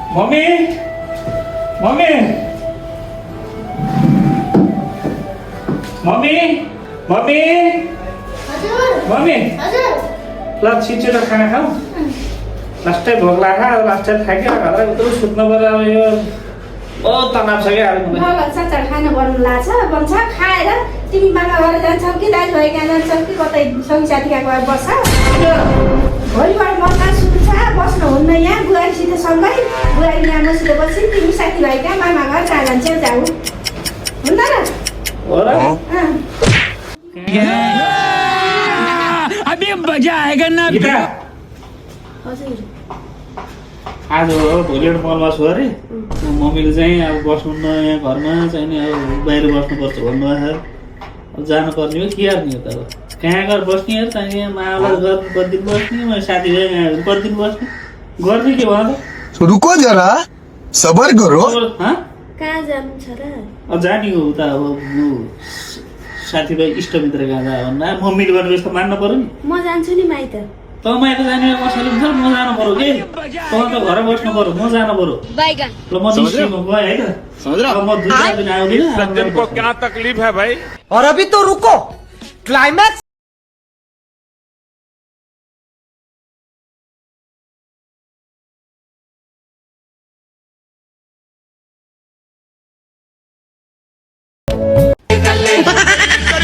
mummy mummy mummy mummy mummy ल छिटो खाना खाऊ लास्टै भोक लाग्यो लास्ट टाइम खाइयो घरै उत्रु सुत्नु पर्यो अब यो बहुत तनाव छ क्या मलाई चाचार खाना बनाउनु लाग्छ बन्छ खाएर तिमी मामा घर जान्छौ कि दाजुभाइ कहाँ जान्छौ कि कतै सङ्गी साथीका गएर बस्छ भोलिबाट मका सुरु छ बस्नुहुन्न यहाँ बुहारीसित सँगै बुहारी यहाँ मसित बस्छन् तिमी साथीभाइ कहाँ मामा घर कहाँ जान्छौ जाऊ हुन्न र हो र अभी मजा आएगा ना गीता हजुर आज भोलिबाट मलमा छु अरे मम्मीले चाहिँ अब बस्नुहुन्न यहाँ घरमा चाहिँ नि अब बाहिर बस्नुपर्छ भन्नुभएको अब जानुपर्ने हो के गर्ने हो त अब कहाँ गएर बस्ने हो त यहाँ मावालाई गरिदिनु बस्ने म साथीभाइ गरिदिनु बस्ने गर्ने के भयो त रुको जरा सबर करो कहाँ जानु छ र अब जाने हो उता अब साथीभाइ इष्टमित्र कहाँ जा भन्दा मम्मीले गर्ने जस्तो मान्नु पऱ्यो नि म जान्छु नि माइत तपाईँ त जाने कसैले हुन्छ म जानु पऱ्यो कि तपाईँ त घर बस्नु पऱ्यो म जानु पऱ्यो ल म निस्किनु गएँ है त अब म 2-4 दिन आउँदिनँ को क्या तकलीफ है भाई और अभी तो रुको क्लाइमैक्स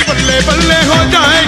बल्ले बल्ले हो जाए